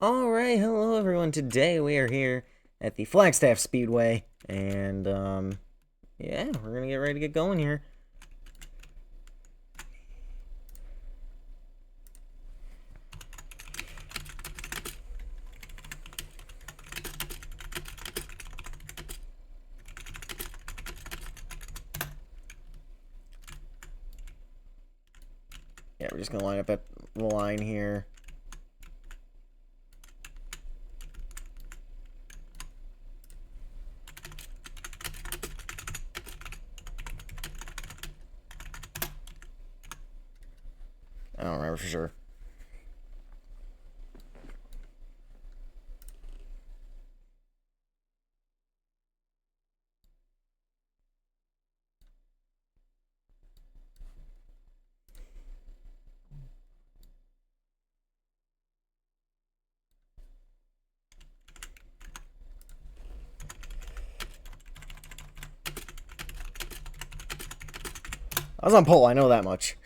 Alright, hello everyone. Today we are here at the Flagstaff Speedway, and, yeah, we're gonna get ready to get going here. Yeah, we're just gonna line up at the line here. I don't remember for sure. I was on pole, I know that much.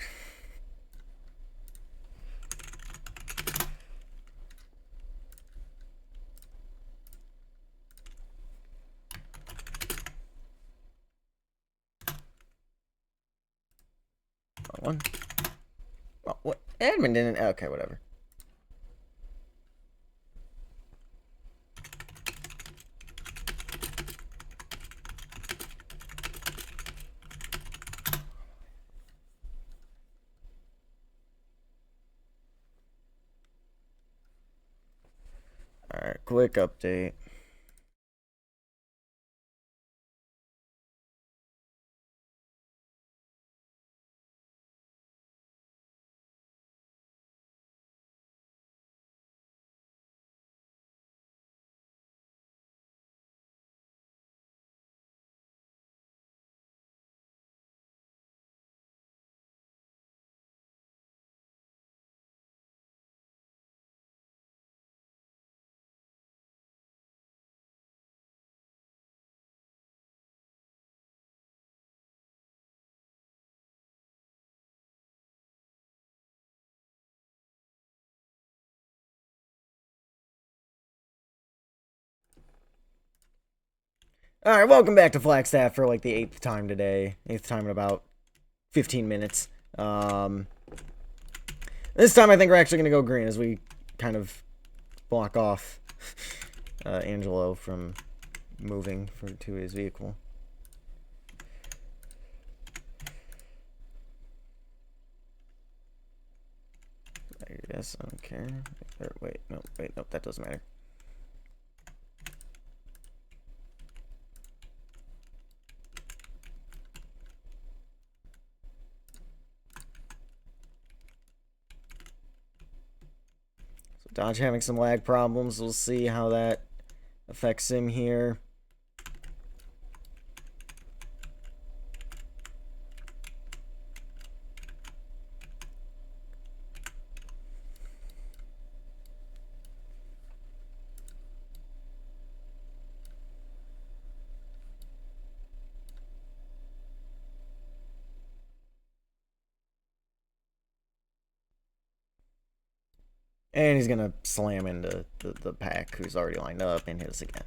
Wrong one. Oh, what? Edmund didn't. Okay, whatever. Alright, quick update. Alright, welcome back to Flagstaff for like the 8th time today. 8th time in about 15 minutes. This time I think we're actually going to go green as we kind of block off Angelo from moving to his vehicle. I guess I don't care. Wait, no, that doesn't matter. So Dodge having some lag problems. We'll see how that affects him here. And he's gonna slam into the pack who's already lined up and hit us again.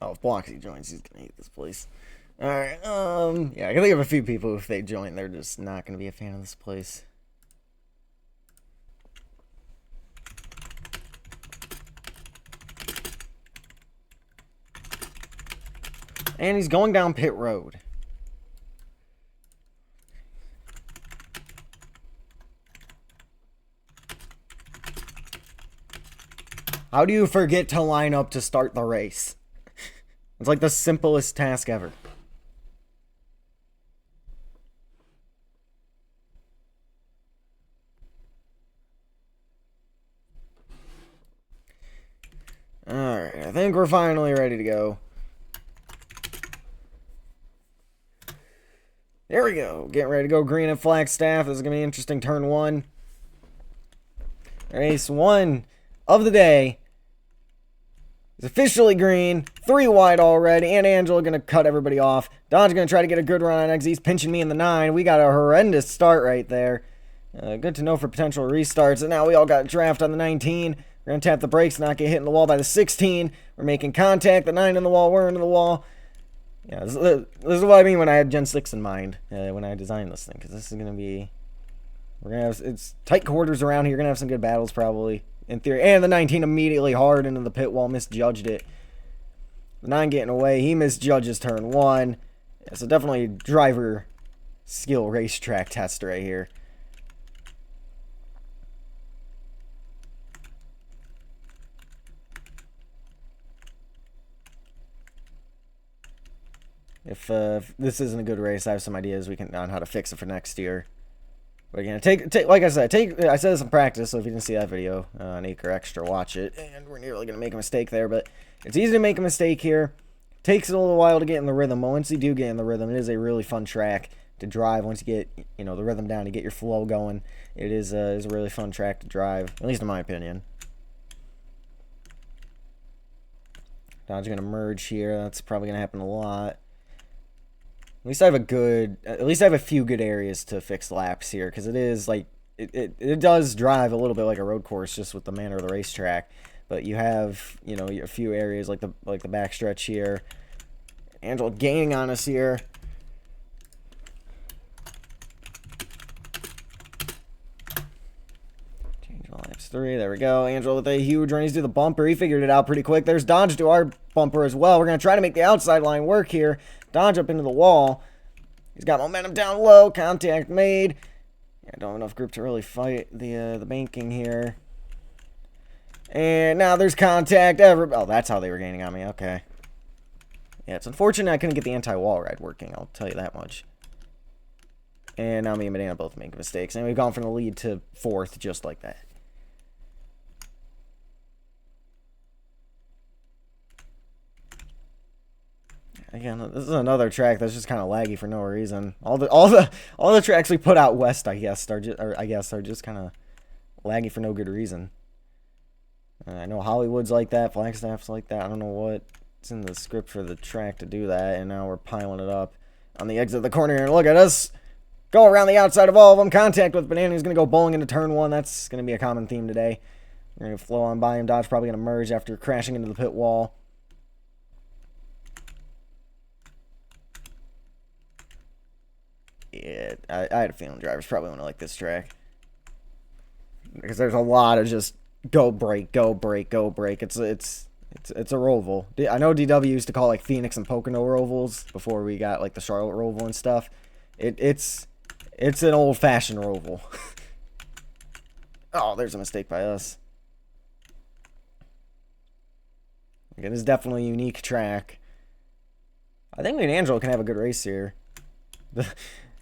Oh, if Bloxy joins, he's gonna hate this place. Alright, yeah, I can think of a few people, if they join, they're just not gonna be a fan of this place. And he's going down pit road. How do you forget to line up to start the race? It's like the simplest task ever. Alright, I think we're finally ready to go. There we go. Getting ready to go green at Flagstaff. This is going to be interesting. Turn 1. Race 1 of the day is officially green. 3 wide already. And Angela going to cut everybody off. Don's going to try to get a good run on X. He's pinching me in the 9. We got a horrendous start right there. Good to know for potential restarts. And now we all got draft on the 19. We're going to tap the brakes, not get hit in the wall by the 16. We're making contact. The 9 in the wall. We're into the wall. Yeah, this is what I mean when I had Gen 6 in mind when I designed this thing. Because this is going to be... We're going to have... It's tight quarters around here. You're going to have some good battles probably. In theory. And the 19 immediately hard into the pit wall. Misjudged it. The 9 getting away. He misjudges turn 1. Yeah, so definitely driver skill racetrack test right here. If this isn't a good race, I have some ideas on how to fix it for next year. But again, like I said, I said this in practice, so if you didn't see that video, an acre extra, watch it. And we're nearly going to make a mistake there, but it's easy to make a mistake here. Takes a little while to get in the rhythm, but once you do get in the rhythm, it is a really fun track to drive. Once you get, the rhythm down, to get your flow going, it is a really fun track to drive, at least in my opinion. Dodge going to merge here. That's probably going to happen a lot. At least I have a few good areas to fix laps here, because it is like it does drive a little bit like a road course just with the manner of the racetrack. But you have a few areas like the backstretch here. Angela gaining on us here. Change laps 3. There we go. Angela with a huge run. He's to the bumper. He figured it out pretty quick. There's Dodge to our bumper as well. We're gonna try to make the outside line work here. Dodge up into the wall. He's got momentum down low. Contact made. Yeah, don't have enough grip to really fight the banking here. And now there's contact. Oh, that's how they were gaining on me. Okay. Yeah, it's unfortunate I couldn't get the anti-wall ride working. I'll tell you that much. And now me and Medina both make mistakes. And we've gone from the lead to 4th just like that. Again, this is another track that's just kind of laggy for no reason. All the tracks we put out west, I guess, are just kind of laggy for no good reason. I know Hollywood's like that, Flagstaff's like that. I don't know what's in the script for the track to do that, and now we're piling it up on the exit of the corner here. And look at us go around the outside of all of them. Contact with Banana. He's going to go bowling into turn 1. That's going to be a common theme today. We're going to flow on by him. Dodge probably going to merge after crashing into the pit wall. Yeah, I had a feeling drivers probably want to like this track. Because there's a lot of just go brake, go brake, go brake. It's a roval. I know DW used to call like Phoenix and Pocono rovals before we got like the Charlotte roval and stuff. It's an old-fashioned roval. Oh, there's a mistake by us. It is definitely a unique track. I think me and Angelo can have a good race here.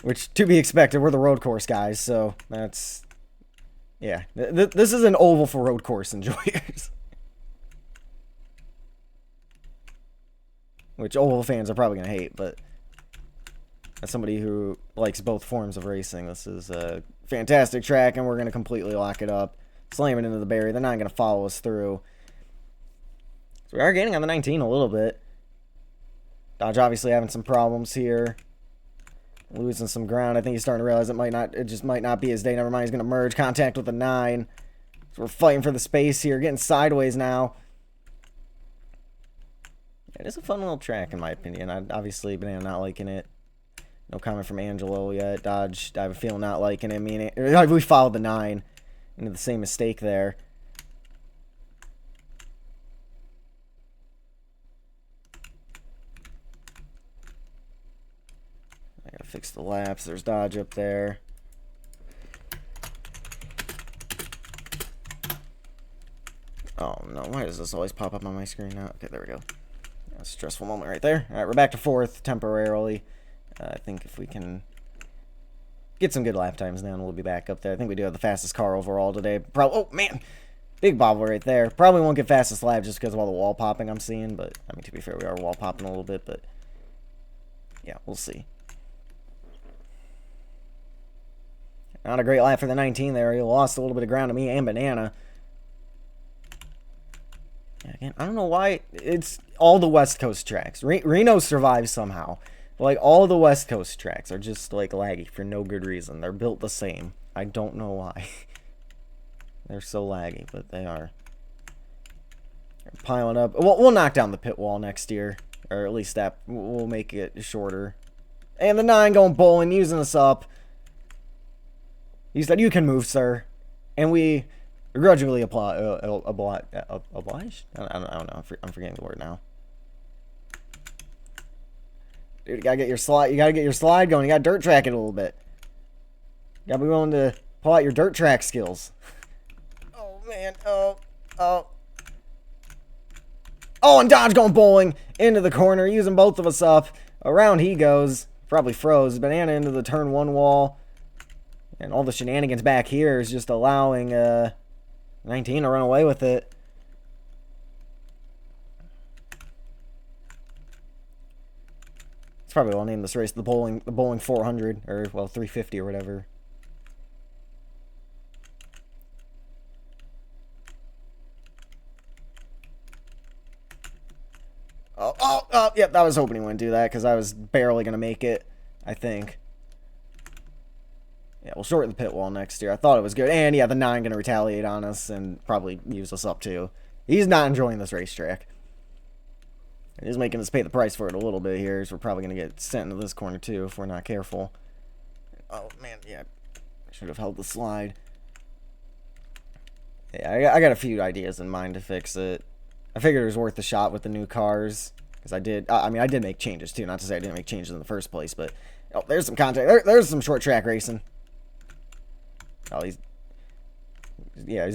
Which, to be expected, we're the road course guys, so that's... Yeah, this is an oval for road course enjoyers. Which oval fans are probably going to hate, but... As somebody who likes both forms of racing, this is a fantastic track, and we're going to completely lock it up. Slam it into the barrier. They're not going to follow us through. So we are gaining on the 19 a little bit. Dodge obviously having some problems here. Losing some ground. I think he's starting to realize it just might not be his day. Never mind, he's going to merge. Contact with the 9. So we're fighting for the space here. Getting sideways now. It is a fun little track, in my opinion. Obviously, Banana not liking it. No comment from Angelo yet. Dodge, I have a feeling not liking it. We followed the 9 into the same mistake there. Gotta fix the laps. There's Dodge up there. Oh no, why does this always pop up on my screen now? Okay, there we go. A stressful moment right there. Alright, we're back to 4th temporarily. I think if we can get some good lap times, then we'll be back up there. I think we do have the fastest car overall today. Oh, man! Big bobble right there. Probably won't get fastest lap just because of all the wall popping I'm seeing, but, I mean, to be fair, we are wall popping a little bit, but, yeah, we'll see. Not a great lap for the 19 there. He lost a little bit of ground to me and Banana. Yeah, again, I don't know why. It's all the West Coast tracks. Reno survives somehow. Like, all the West Coast tracks are just, like, laggy for no good reason. They're built the same. I don't know why. They're so laggy, but they are. They're piling up. We'll knock down the pit wall next year. Or at least that, we'll make it shorter. And the 9 going bowling, using us up. He said, "You can move, sir." And we begrudgingly oblige? I don't know. I'm forgetting the word now. Dude, you gotta get your slide going. You gotta dirt track it a little bit. You gotta be willing to pull out your dirt track skills. Oh man, oh, and Dodge going bowling into the corner, using both of us up. Around he goes, probably froze. Banana into the turn 1 wall. And all the shenanigans back here is just allowing 19 to run away with it. Probably will name this race the bowling 400, or well 350 or whatever. Oh, yep, I was hoping he wouldn't do that because I was barely gonna make it, I think. Yeah, we'll shorten the pit wall next year. I thought it was good, and yeah, the 9 gonna retaliate on us and probably use us up too. He's not enjoying this racetrack. He's making us pay the price for it a little bit here, so we're probably going to get sent into this corner too if we're not careful. Oh, man, yeah. I should have held the slide. Yeah, I got a few ideas in mind to fix it. I figured it was worth a shot with the new cars, because I did make changes too. Not to say I didn't make changes in the first place, but oh, there's some contact. There's some short track racing. Oh, he's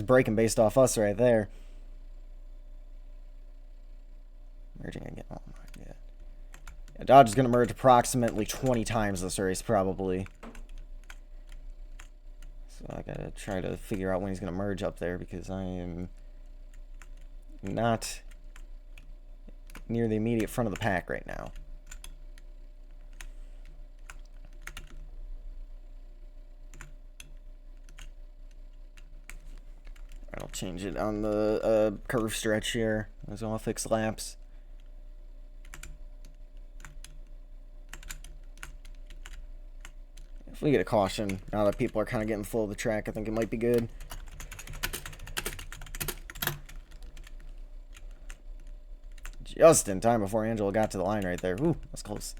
braking based off us right there. Merging again. Oh my god. Yeah, Dodge is going to merge approximately 20 times this race, probably. So I got to try to figure out when he's going to merge up there, because I am not near the immediate front of the pack right now. I'll change it on the curve stretch here. Those all fixed laps. If we get a caution, now that people are kind of getting full of the track, I think it might be good. Just in time before Angela got to the line right there. Ooh, that's close.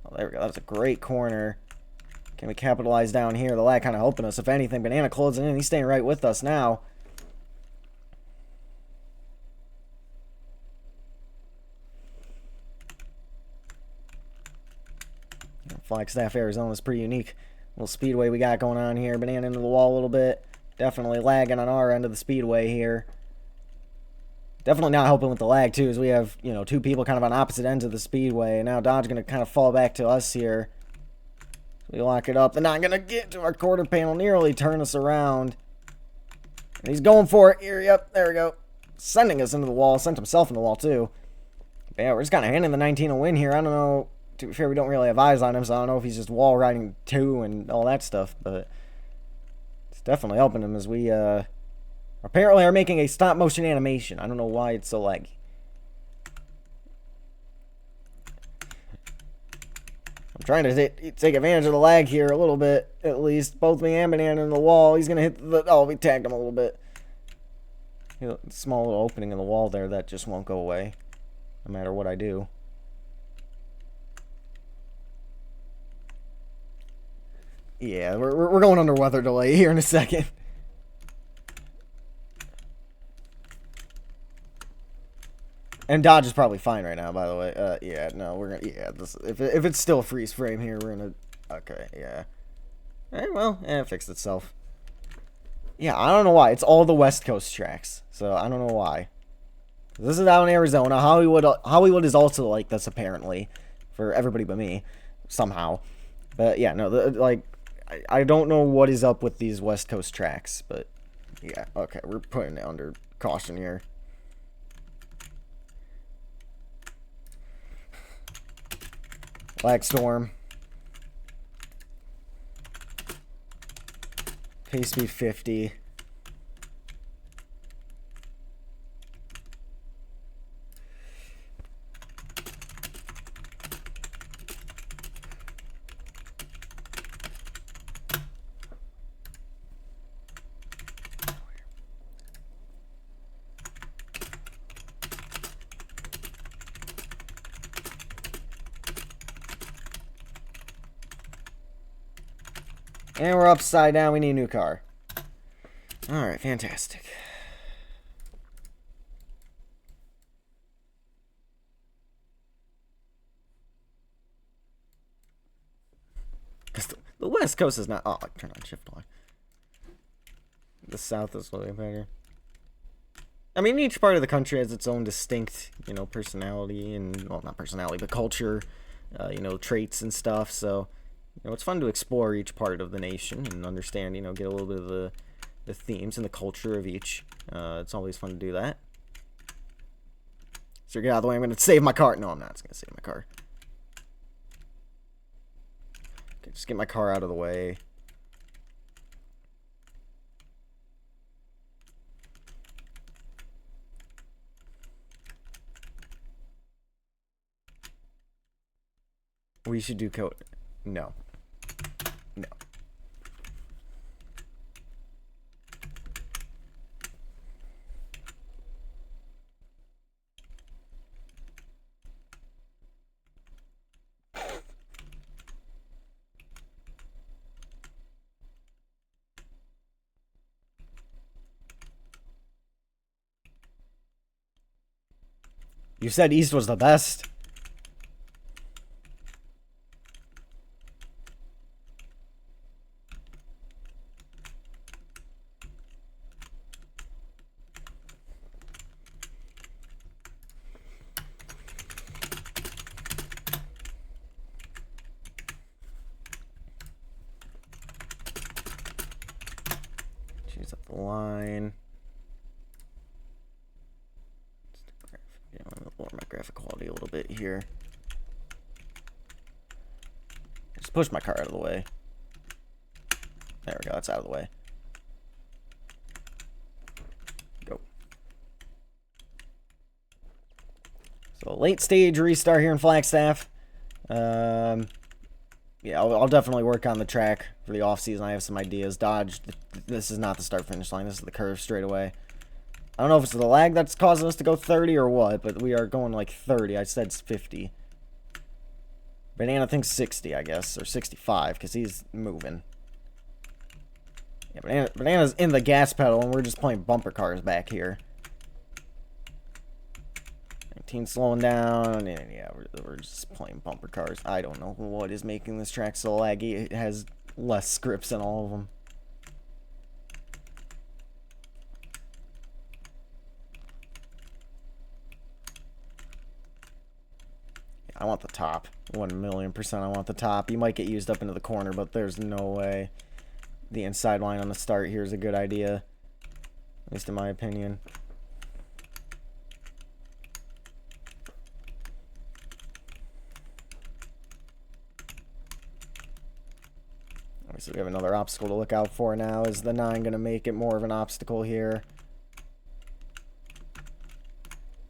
Oh, there we go. That was a great corner. Can we capitalize down here? The lag kind of helping us. If anything, Banana closing in. He's staying right with us now. Flagstaff, Arizona is pretty unique. Little speedway we got going on here. Banana into the wall a little bit. Definitely lagging on our end of the speedway here. Definitely not helping with the lag, too, as we have, you know, 2 people kind of on opposite ends of the speedway. And now Dodge going to kind of fall back to us here. We lock it up. They're not going to get to our quarter panel. Nearly turn us around. And he's going for it here. Yep, there we go. Sending us into the wall. Sent himself in the wall, too. But yeah, we're just kind of handing the 19 a win here. I don't know. To be fair, we don't really have eyes on him, so I don't know if he's just wall riding too and all that stuff, but it's definitely helping him as we apparently are making a stop motion animation. I don't know why it's so laggy. I'm trying to take advantage of the lag here a little bit, at least. Both me and Banana in the wall. He's going to hit the... Oh, we tagged him a little bit. Small little opening in the wall there that just won't go away, no matter what I do. Yeah, we're going under weather delay here in a second. And Dodge is probably fine right now, by the way. Yeah, no, we're gonna, yeah, this, if it's still freeze frame here, we're gonna, okay, yeah. Alright, well, it fixed itself. Yeah, I don't know why. It's all the West Coast tracks, so I don't know why. This is out in Arizona. Hollywood is also like this, apparently, for everybody but me, somehow. But yeah, no, like, I don't know what is up with these West Coast tracks, but yeah, okay, we're putting it under caution here. Black Storm. Pace speed 50. And we're upside down. We need a new car. Alright, fantastic. Because the West Coast is not... Oh, turn on shift lock. The South is way better. I mean, each part of the country has its own distinct, you know, personality and... Well, not personality, but culture, you know, traits and stuff. So, you know, it's fun to explore each part of the nation and understand, you know, get a little bit of the themes and the culture of each. It's always fun to do that. So get out of the way. I'm going to save my car. No, I'm not going to save my car. Okay, just get my car out of the way. We should do code. No. No. You said East was the best. Choose up the line. Yeah, I'm gonna lower my graphic quality a little bit here. Just push my car out of the way. There we go, it's out of the way. Go. So late stage restart here in Flagstaff. Yeah, I'll definitely work on the track for the off season. I have some ideas. Dodge, this is not the start finish line. This is the curve straight away. I don't know if it's the lag that's causing us to go 30 or what, but we are going like 30. I said 50. Banana thinks 60, I guess, or 65, because he's moving. Yeah, Banana's in the gas pedal, and we're just playing bumper cars back here. 19 slowing down, and yeah, we're just playing bumper cars. I don't know what is making this track so laggy. It has less scripts in all of them. I want the top. 1,000,000% I want the top. You might get used up into the corner, but there's no way the inside line on the start here is a good idea. At least in my opinion. So we have another obstacle to look out for now. Is the 9 going to make it more of an obstacle here?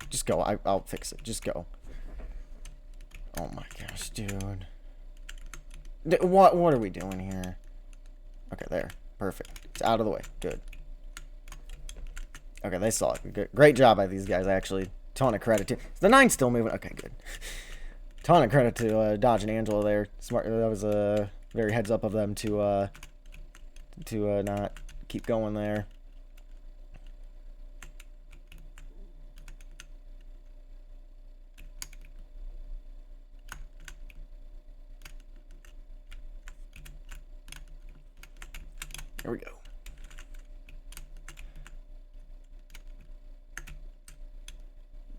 Just go. I'll fix it. Just go. Oh my gosh, dude. What are we doing here? Okay, there. Perfect. It's out of the way. Good. Okay, they saw it. Good. Great job by these guys, actually. Ton of credit to... Is the 9 still moving? Okay, good. Ton of credit to Dodge and Angela there. Smart. That was a very heads up of them to not keep going there. Here we go.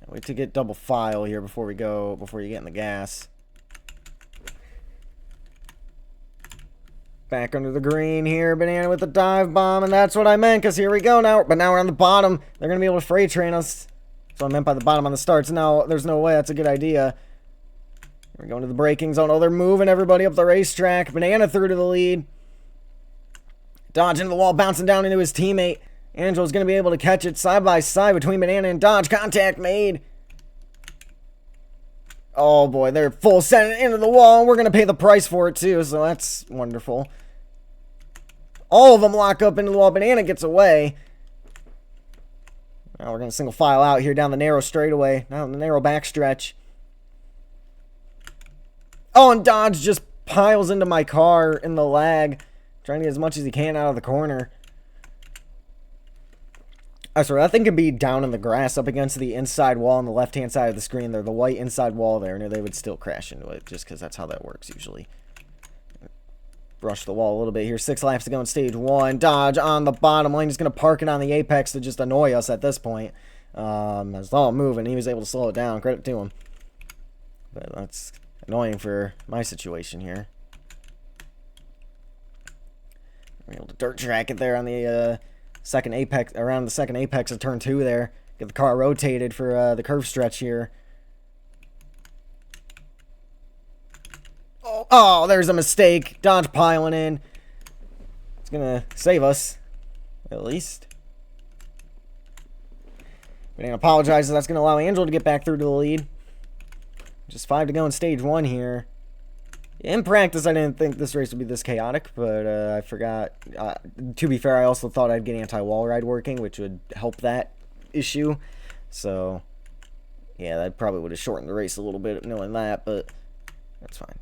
Wait to get double file here before we go, before you get in the gas. Back under the green here, Banana with the dive bomb, and that's what I meant, because here we go now. But now we're on the bottom. They're going to be able to freight train us. That's what I meant by the bottom on the starts. Now, there's no way that's a good idea. We're going to the braking zone. Oh, they're moving everybody up the racetrack. Banana through to the lead. Dodge into the wall, bouncing down into his teammate. Angelo's going to be able to catch it side by side between Banana and Dodge. Contact made. Oh boy, they're full sending into the wall, and we're going to pay the price for it too, so that's wonderful. All of them lock up into the wall. Banana gets away. Now we're going to single file out here down the narrow straightaway, down the narrow backstretch. Oh, and Dodge just piles into my car in the lag, trying to get as much as he can out of the corner. I swear, that thing could be down in the grass up against the inside wall on the left-hand side of the screen there, the white inside wall there, and they would still crash into it, just because that's how that works usually. Brush the wall a little bit here. 6 laps to go in stage 1. Dodge on the bottom lane. He's going to park it on the apex to just annoy us at this point. As all moving, he was able to slow it down. Credit to him. But that's annoying for my situation here. We're able to dirt track it there on the second apex, around the second apex of turn 2 there. Get the car rotated for the curve stretch here. Oh, there's a mistake. Dodge piling in. It's gonna save us, at least. Banana apologizes. That's gonna allow Angelo to get back through to the lead. Just 5 to go in stage 1 here. In practice, I didn't think this race would be this chaotic, but I forgot. To be fair, I also thought I'd get anti-wall ride working, which would help that issue. So, yeah, that probably would have shortened the race a little bit knowing that, but that's fine.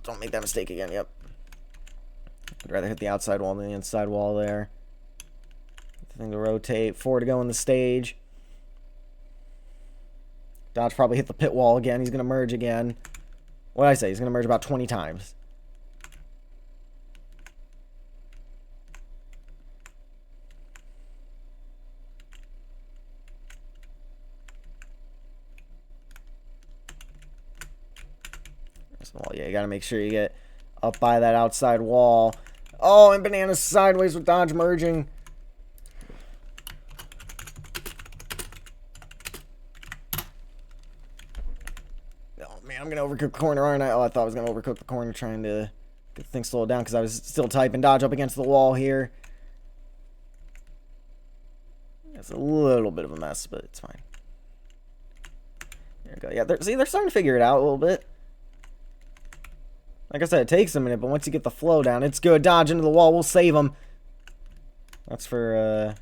Don't make that mistake again, yep. I'd rather hit the outside wall than the inside wall there. The thing to rotate. 4 to go in the stage. Dodge probably hit the pit wall again. He's going to merge again. What did I say? He's going to merge about 20 times. Well, yeah, you got to make sure you get up by that outside wall. Oh, and Banana's sideways with Dodge merging. Oh, man, I'm going to overcook the corner, aren't I? Oh, I thought I was going to overcook the corner trying to get things slowed down because I was still typing Dodge up against the wall here. It's a little bit of a mess, but it's fine. There we go. Yeah, they're starting to figure it out a little bit. Like I said, it takes a minute, but once you get the flow down, it's good. Dodge into the wall. We'll save him. That's for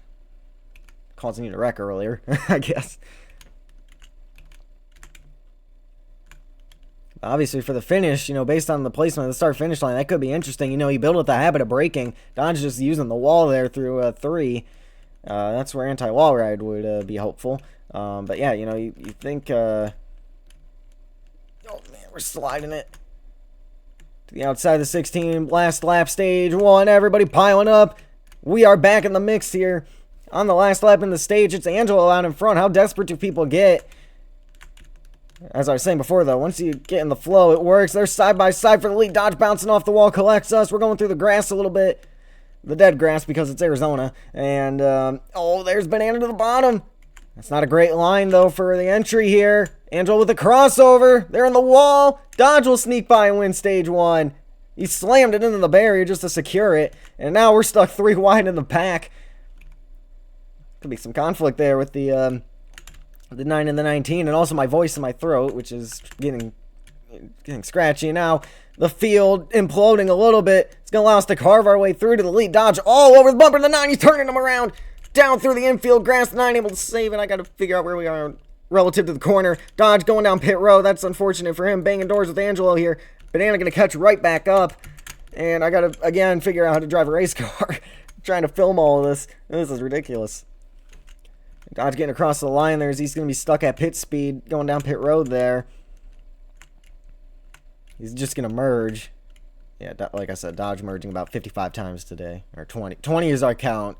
causing you to wreck earlier, I guess. Obviously, for the finish, you know, based on the placement of the start-finish line, that could be interesting. You know, you build up the habit of braking. Dodge just using the wall there through 3. That's where anti-wall ride would be helpful. But yeah, you know, you think... oh, man, we're sliding it. The outside of the 16, last lap, stage 1, everybody piling up. We are back in the mix here. On the last lap in the stage, it's Angelo out in front. How desperate do people get? As I was saying before, though, once you get in the flow, it works. They're side by side for the lead. Dodge bouncing off the wall collects us. We're going through the grass a little bit. The dead grass because it's Arizona. And, oh, there's Banana to the bottom. That's not a great line, though, for the entry here. Angelo with the crossover. They're in the wall. Dodge will sneak by and win stage 1. He slammed it into the barrier just to secure it. And now we're stuck 3 wide in the pack. Could be some conflict there with the 9 and the 19. And also my voice in my throat, which is getting scratchy. Now the field imploding a little bit. It's going to allow us to carve our way through to the lead. Dodge all over the bumper. The 9, he's turning him around. Down through the infield grass. The 9 able to save it. I got to figure out where we are relative to the corner. Dodge going down pit road. That's unfortunate for him. Banging doors with Angelo here. Banana going to catch right back up. And I got to, again, figure out how to drive a race car. Trying to film all of this. This is ridiculous. Dodge getting across the line there as he's going to be stuck at pit speed going down pit road there. He's just going to merge. Yeah, like I said, Dodge merging about 55 times today. Or 20. 20 is our count.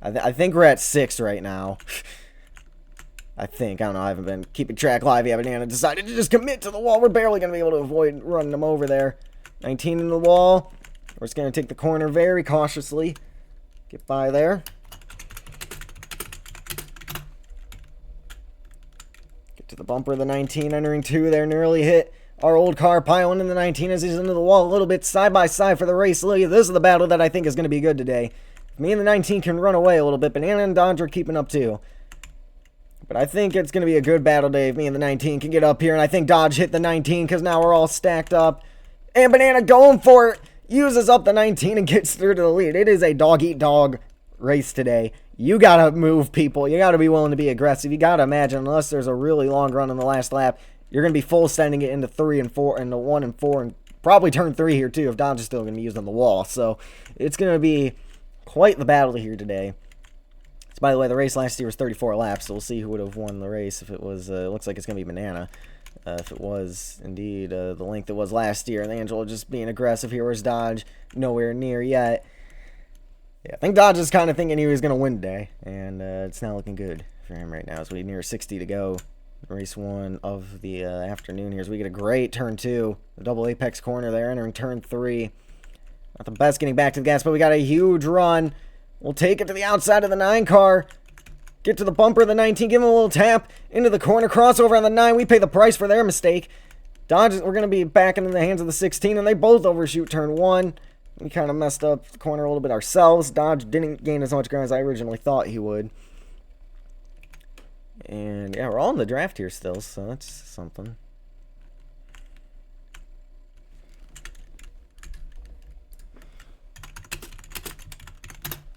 I think we're at 6 right now. I think. I don't know. I haven't been keeping track live yet. Banana decided to just commit to the wall. We're barely going to be able to avoid running them over there. 19 in the wall. We're just going to take the corner very cautiously. Get by there. Get to the bumper of the 19. Entering 2 there. Nearly hit our old car. Piling in the 19 as he's into the wall a little bit side by side for the race. Look, this is the battle that I think is going to be good today. If me and the 19 can run away a little bit, Banana and Dodge are keeping up too. But I think it's going to be a good battle day if me and the 19 can get up here. And I think Dodge hit the 19 because now we're all stacked up. And Banana going for it. Uses up the 19 and gets through to the lead. It is a dog-eat-dog race today. You got to move, people. You got to be willing to be aggressive. You got to imagine, unless there's a really long run in the last lap, you're going to be full sending it into 3 and 4, into 1 and 4, and probably turn 3 here too if Dodge is still going to be using the wall. So it's going to be quite the battle here today. So, by the way, the race last year was 34 laps, so we'll see who would have won the race if it was, it looks like it's going to be Banana. If it was indeed the length it was last year. And Angela just being aggressive here. Where's Dodge? Nowhere near yet. Yeah, I think Dodge is kind of thinking he was going to win today. And it's not looking good for him right now as we near 60 to go. Race 1 of the afternoon here as we get a great turn 2. The double apex corner there, entering turn 3. Not the best getting back to the gas, but we got a huge run. We'll take it to the outside of the 9 car. Get to the bumper of the 19, give him a little tap into the corner, crossover on the 9. We pay the price for their mistake. Dodge, we're going to be back into the hands of the 16, and they both overshoot turn 1. We kind of messed up the corner a little bit ourselves. Dodge didn't gain as much ground as I originally thought he would. And yeah, we're all in the draft here still, so that's something.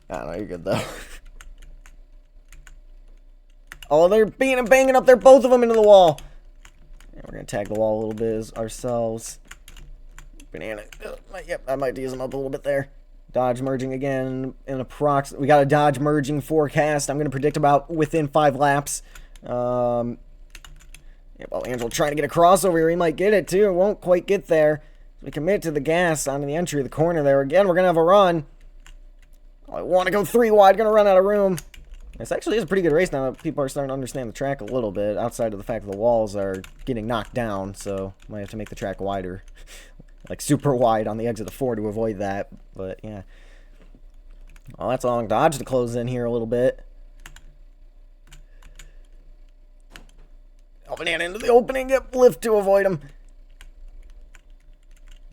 I don't know, you're good though. Oh, they're being and banging up there, both of them into the wall. Yeah, we're going to tag the wall a little bit ourselves. Banana. Yep, I might use them up a little bit there. Dodge merging again in we got a Dodge merging forecast. I'm going to predict about within 5 laps. Yeah, well, Angel trying to get a crossover here. He might get it too. Won't quite get there. We commit to the gas onto the entry of the corner there. Again, we're going to have a run. I want to go 3 wide. Going to run out of room. This actually is a pretty good race now that people are starting to understand the track a little bit, outside of the fact that the walls are getting knocked down, so might have to make the track wider. Like super wide on the exit of 4 to avoid that, but yeah. Well, that's a long Dodge to close in here a little bit. Oh, Banana into the opening, get lift to avoid him.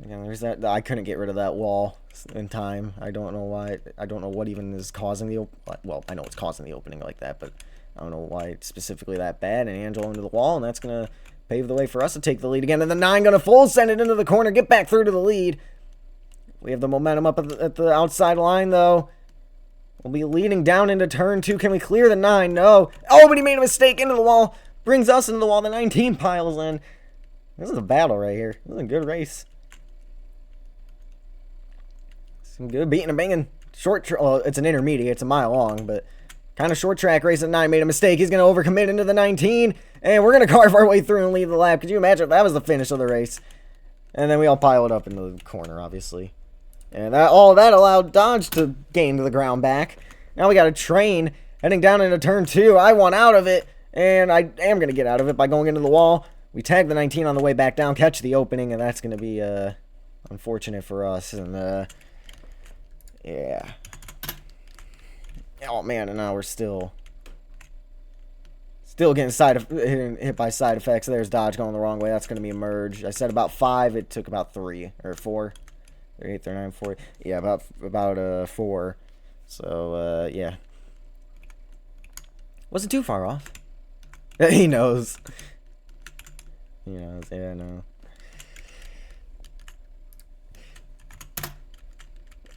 Again, there's that. I couldn't get rid of that wall in time. I don't know why. I don't know what even is causing the well, I know it's causing the opening like that, but I don't know why it's specifically that bad. And Angelo into the wall, and that's going to pave the way for us to take the lead again. And the 9 going to full send it into the corner, get back through to the lead. We have the momentum up at the outside line, though. We'll be leading down into turn 2. Can we clear the 9? No. Oh, but he made a mistake into the wall. Brings us into the wall. The 19 piles in. This is a battle right here. This is a good race. Some good beating and banging. Well, it's an intermediate. It's a mile long, but kind of short track race at 9. Made a mistake. He's going to overcommit into the 19. And we're going to carve our way through and leave the lap. Could you imagine if that was the finish of the race? And then we all pile it up into the corner, obviously. And all that allowed Dodge to gain the ground back. Now we got a train heading down into turn 2. I want out of it. And I am going to get out of it by going into the wall. We tag the 19 on the way back down, catch the opening, and that's going to be unfortunate for us. And yeah. Oh man, and now we're still getting hit by side effects. There's Dodge going the wrong way. That's going to be a merge. I said about 5. It took about 3 or 4. 8, 3, 9, 4. Yeah, about 4. So yeah, wasn't too far off. He knows. He knows. Yeah, I know.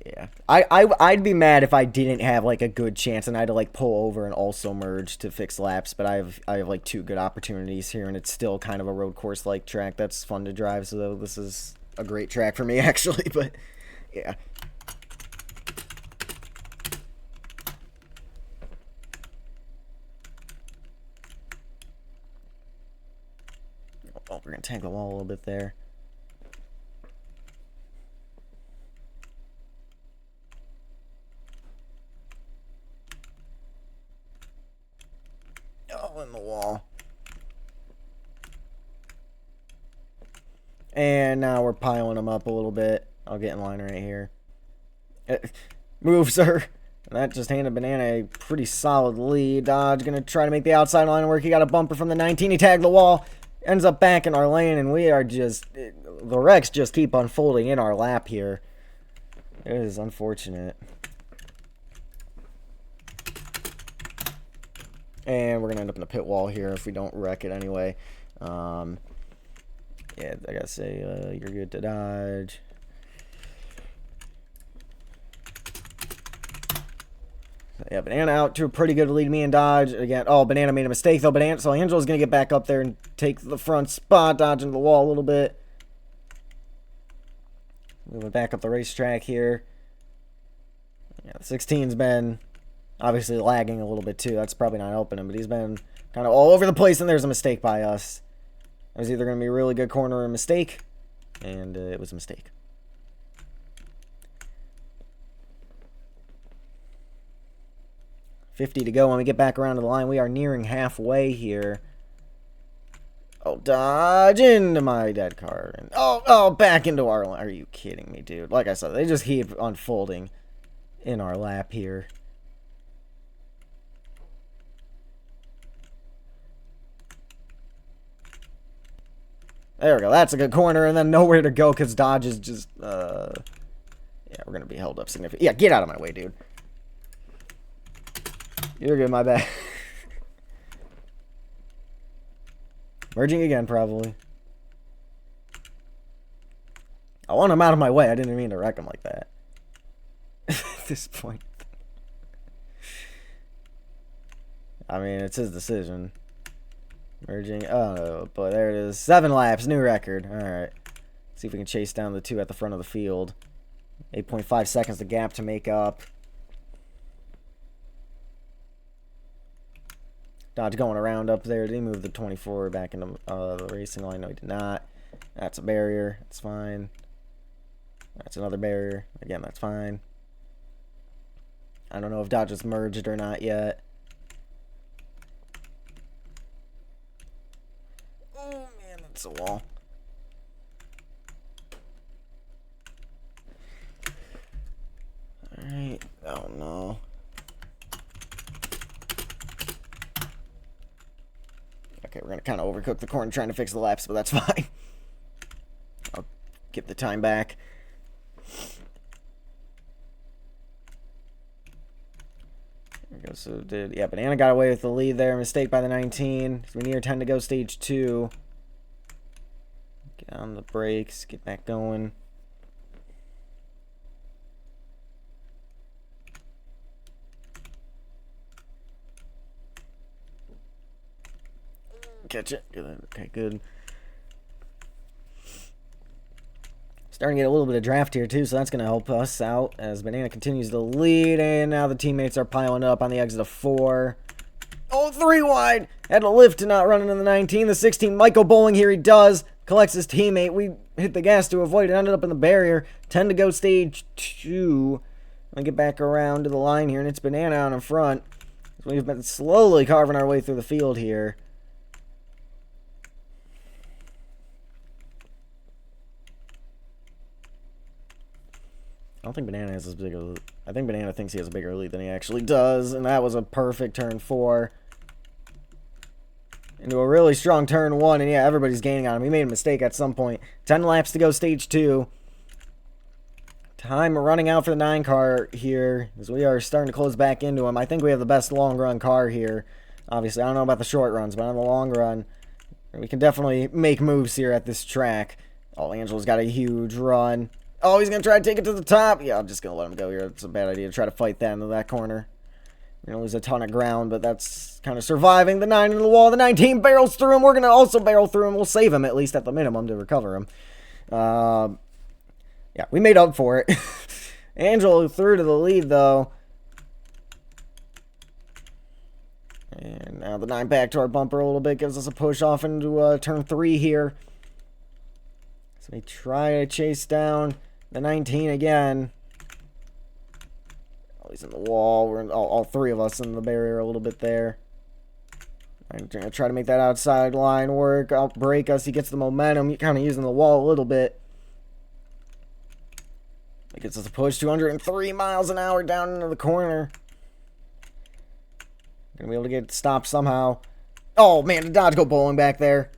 Yeah, I'd be mad if I didn't have like a good chance and I had to like pull over and also merge to fix laps. But I have like 2 good opportunities here, and it's still kind of a road course like track that's fun to drive. So this is a great track for me actually. But yeah. Oh, we're gonna tank the wall a little bit there. And now we're piling them up a little bit. I'll get in line right here. Move, sir. And that just handed Banana a pretty solid lead. Dodge going to try to make the outside line work. He got a bumper from the 19. He tagged the wall. Ends up back in our lane, and we are just... The wrecks just keep unfolding in our lap here. It is unfortunate. And we're going to end up in the pit wall here if we don't wreck it anyway. Yeah, I got to say, you're good to dodge. Yeah, Banana out to a pretty good lead. Me and Dodge again. Oh, Banana made a mistake though. So Angelo's gonna get back up there and take the front spot, dodging the wall a little bit. Moving back up the racetrack here. Yeah, the 16's been obviously lagging a little bit too. That's probably not helping him, but he's been kind of all over the place. And there's a mistake by us. It was either gonna be a really good corner or a mistake, and it was a mistake. 50 to go when we get back around to the line. We are nearing halfway here. Oh, dodge into my dead car. And oh, back into our line. Are you kidding me, dude? Like I said, they just keep unfolding in our lap here. There we go. That's a good corner, and then nowhere to go because Dodge is just, yeah, we're going to be held up significantly. Yeah, get out of my way, dude. You're good, my bad. Merging again, probably. I want him out of my way. I didn't mean to wreck him like that. At this point. I mean, it's his decision. Merging. Oh, boy, there it is. 7 laps, new record. Alright. See if we can chase down the 2 at the front of the field. 8.5 seconds the gap to make up. Dodge going around up there. Did he move the 24 back into the racing line? No, he did not. That's a barrier. That's fine. That's another barrier. Again, that's fine. I don't know if Dodge is merged or not yet. Oh, man, that's a wall. Alright. Oh, no. Okay, we're going to kind of overcook the corner trying to fix the laps, but that's fine. I'll get the time back. There we go. So, yeah, Banana got away with the lead there. Mistake by the 19. So we need 10 to go stage 2. Get on the brakes. Get back going. Catch it. Okay, good. Starting to get a little bit of draft here, too, so that's going to help us out as Banana continues to lead, and now the teammates are piling up on the exit of 4. Oh, 3 wide! Had to lift to not run into the 19. The 16, Michael Bowling here, he does. Collects his teammate. We hit the gas to avoid it. Ended up in the barrier. 10 to go stage 2. Let me get back around to the line here, and it's Banana out in front. So we've been slowly carving our way through the field here. I don't think Banana has as big a... I think Banana thinks he has a bigger lead than he actually does. And that was a perfect turn 4. Into a really strong turn 1. And yeah, everybody's gaining on him. He made a mistake at some point. 10 laps to go stage 2. Time running out for the 9 car here. As we are starting to close back into him. I think we have the best long run car here. Obviously, I don't know about the short runs. But on the long run, we can definitely make moves here at this track. Oh, Angelo's got a huge run. Oh, he's going to try to take it to the top. Yeah, I'm just going to let him go here. It's a bad idea to try to fight that into that corner. We're going to lose a ton of ground, but that's kind of surviving. The 9 into the wall. The 19 barrels through him. We're going to also barrel through him. We'll save him, at least at the minimum, to recover him. Yeah, we made up for it. Angelo through to the lead, though. And now the 9 back to our bumper a little bit. Gives us a push off into turn 3 here. So we try to chase down the 19 again. Oh, he's in the wall. We're in, all 3 of us in the barrier a little bit there. I'm going to try to make that outside line work, outbreak us. He gets the momentum, kind of using the wall a little bit. It gets us a push, 203 miles an hour down into the corner. Gonna be able to get stopped somehow. Oh, man, the Dodge go bowling back there.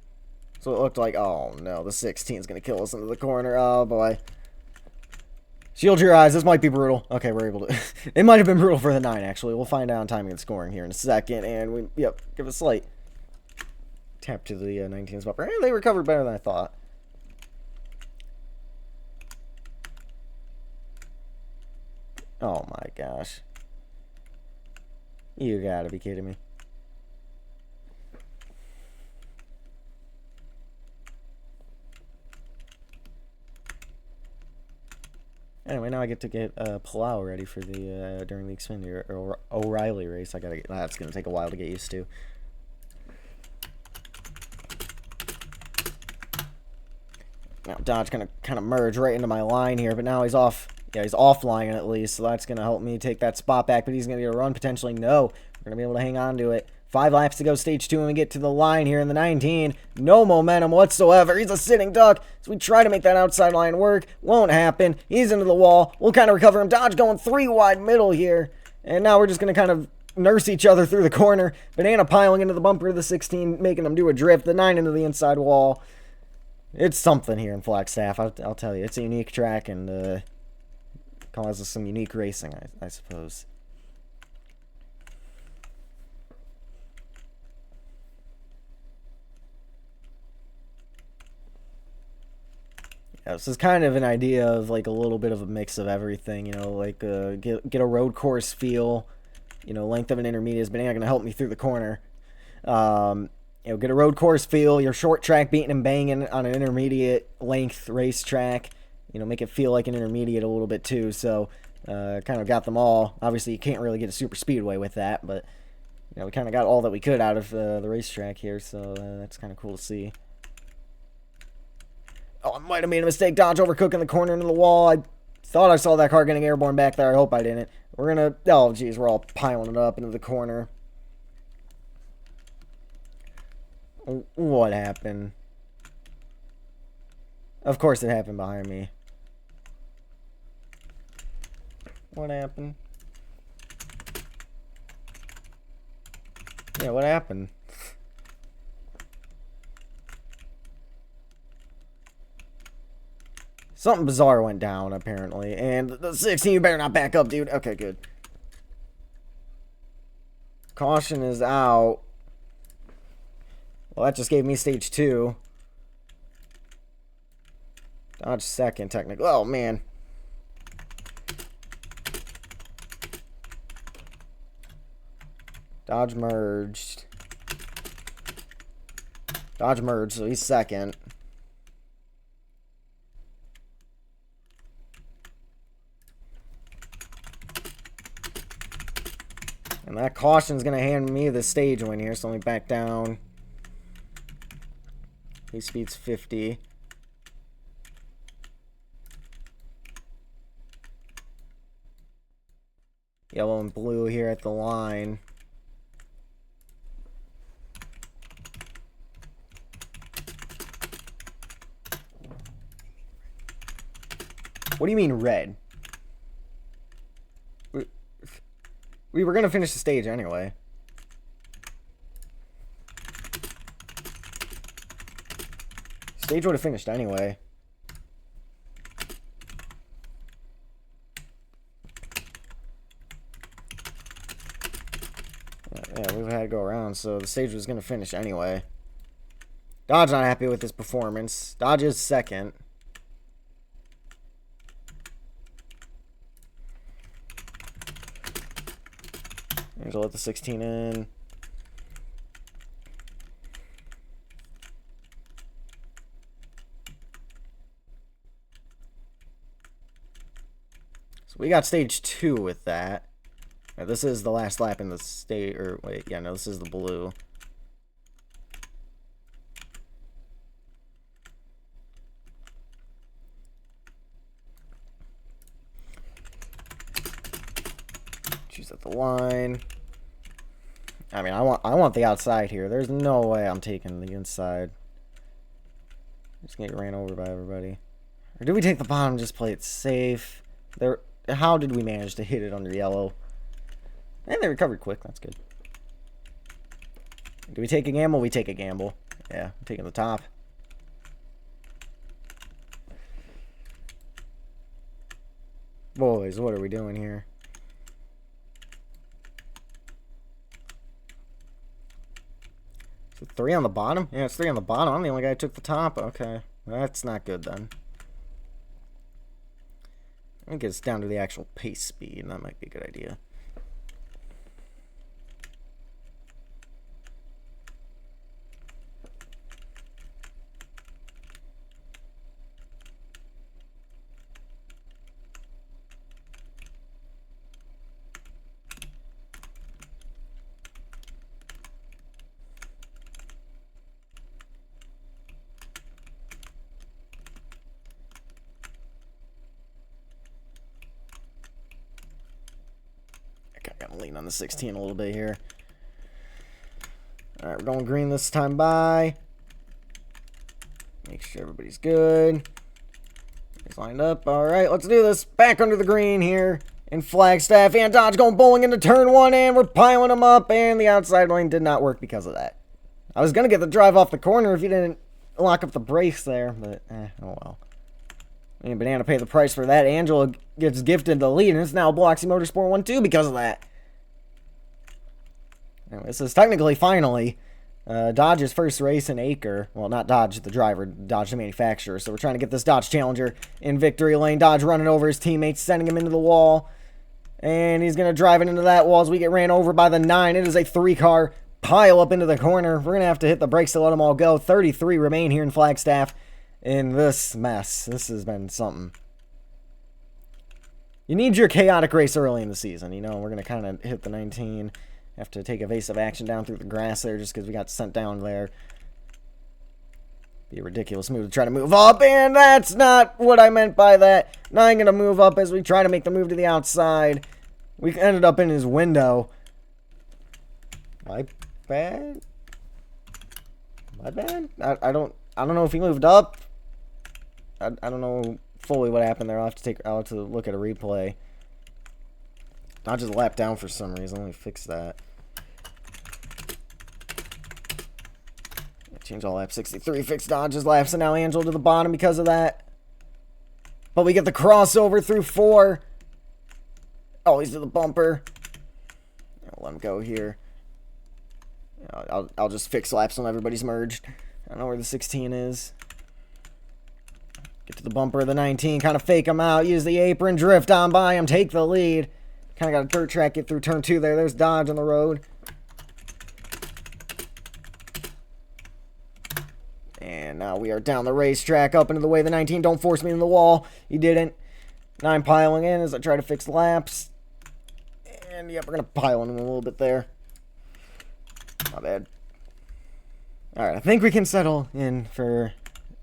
So it looked like, oh, no, the 16 is going to kill us into the corner. Oh, boy. Shield your eyes. This might be brutal. Okay, we're able to... It might have been brutal for the 9, actually. We'll find out on timing and scoring here in a second. And yep, give a slight tap to the 19's bumper. Hey, they recovered better than I thought. Oh, my gosh. You gotta be kidding me. Anyway, now I get to get Palau ready for the during the Xfinity or O'Reilly race. That's gonna take a while to get used to. Now Dodge gonna kind of merge right into my line here, but now he's off. Yeah, he's offline at least, so that's gonna help me take that spot back. But he's gonna get a run potentially. No, we're gonna be able to hang on to it. 5 laps to go, stage 2, and we get to the line here in the 19. No momentum whatsoever. He's a sitting duck, so we try to make that outside line work. Won't happen. He's into the wall. We'll kind of recover him. Dodge going 3 wide middle here. And now we're just going to kind of nurse each other through the corner. Banana piling into the bumper of the 16, making them do a drift. The 9 into the inside wall. It's something here in Flagstaff, I'll tell you. It's a unique track and causes some unique racing, I suppose. Yeah, this is kind of an idea of like a little bit of a mix of everything, you know, like get a road course feel, you know, length of an intermediate is banana going to help me through the corner. You know, get a road course feel, your short track beating and banging on an intermediate length racetrack, you know, make it feel like an intermediate a little bit too. So kind of got them all. Obviously, you can't really get a super speedway with that, but you know, we kind of got all that we could out of the racetrack here, so that's kind of cool to see. Oh, I might have made a mistake. Dodge overcooking the corner into the wall. I thought I saw that car getting airborne back there. I hope I didn't. We're going to... Oh, geez. We're all piling it up into the corner. What happened? Of course it happened behind me. What happened? Yeah, what happened? Something bizarre went down, apparently. And the 16, you better not back up, dude. Okay, good. Caution is out. Well, that just gave me stage 2. Dodge second, technically. Oh, man. Dodge merged. Dodge merged, so he's second. And that caution's going to hand me the stage win here, so let me back down. He speeds 50. Yellow and blue here at the line. What do you mean red? We were going to finish the stage anyway. Stage would have finished anyway. Yeah, we had to go around, so the stage was going to finish anyway. Dodge not happy with his performance. Dodge is second. Angel let the 16 in. So we got stage 2 with that. Now, this is the last lap in the stage, or wait, yeah, no, this is the blue. Choose at the line. I mean, I want the outside here. There's no way I'm taking the inside. Just gonna get ran over by everybody. Or do we take the bottom and just play it safe? How did we manage to hit it under yellow? And they recovered quick. That's good. Do we take a gamble? We take a gamble. Yeah, I'm taking the top. Boys, what are we doing here? Is it 3 on the bottom? Yeah, it's 3 on the bottom. I'm the only guy who took the top. Okay. That's not good then. I think it's down to the actual pace speed. That might be a good idea. Gotta lean on the 16 a little bit here. Alright, we're going green this time by. Make sure everybody's good. He's lined up. Alright, let's do this. Back under the green here in Flagstaff. And Dodge going bowling into turn 1, and we're piling them up. And the outside lane did not work because of that. I was going to get the drive off the corner if you didn't lock up the brakes there, but oh well. And Banana paid the price for that. Angela gets gifted the lead, and it's now Bloxy Motorsport 1-2 because of that. Anyway, this is technically, finally, Dodge's first race in Acre. Well, not Dodge, the driver. Dodge, the manufacturer. So we're trying to get this Dodge Challenger in victory lane. Dodge running over his teammates, sending him into the wall. And he's going to drive it into that wall as we get ran over by the 9. It is a 3-car pile up into the corner. We're going to have to hit the brakes to let them all go. 33 remain here in Flagstaff in this mess. This has been something. You need your chaotic race early in the season. You know, we're going to kind of hit the 19. Have to take evasive action down through the grass there just because we got sent down there. Be a ridiculous move to try to move up, and that's not what I meant by that. 9 going to move up as we try to make the move to the outside. We ended up in his window. My bad? My bad? I don't know if he moved up. I don't know fully what happened there. I'll have to look at a replay. Dodge just lapped down for some reason. Let me fix that. Change all lap 63. Fix Dodge's laps, and now Angel to the bottom because of that. But we get the crossover through 4. Oh, he's to the bumper. I'll let him go here. I'll just fix laps when everybody's merged. I don't know where the 16 is. Get to the bumper of the 19. Kind of fake him out. Use the apron. Drift on by him. Take the lead. Kind of got a dirt track. Get through turn 2 there. There's Dodge on the road. And now we are down the racetrack, up into the way of the 19. Don't force me in the wall. You didn't. 9 piling in as I try to fix laps. And, yep, we're going to pile in a little bit there. Not bad. Alright, I think we can settle in for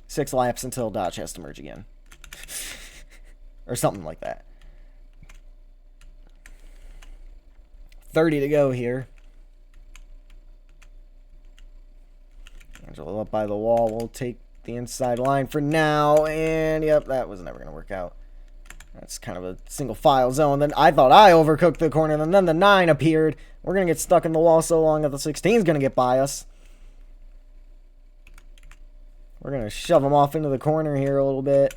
6 laps until Dodge has to merge again. Or something like that. 30 to go here. Angelo up by the wall. We'll take the inside line for now. And, yep, that was never going to work out. That's kind of a single file zone. Then I thought I overcooked the corner. And then the 9 appeared. We're going to get stuck in the wall so long that the 16 is going to get by us. We're going to shove him off into the corner here a little bit.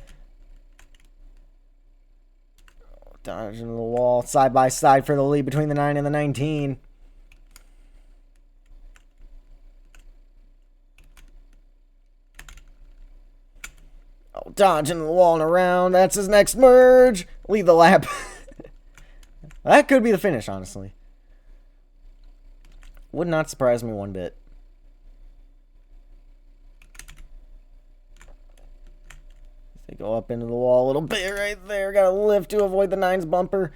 Dodge into the wall. Side by side for the lead between the 9 and the 19. Oh, Dodge into the wall and around. That's his next merge. Lead the lap. That could be the finish, honestly. Would not surprise me one bit. They go up into the wall a little bit right there. Got to lift to avoid the 9's bumper.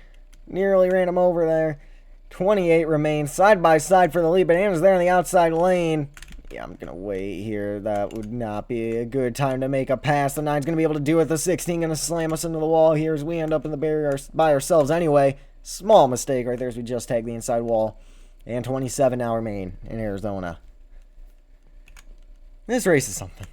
Nearly ran him over there. 28 remains. Side by side for the lead. Banana's there in the outside lane. Yeah, I'm going to wait here. That would not be a good time to make a pass. The 9's going to be able to do it. The 16 going to slam us into the wall here as we end up in the barrier by ourselves anyway. Small mistake right there as we just tagged the inside wall. And 27 now remain in Arizona. This race is something.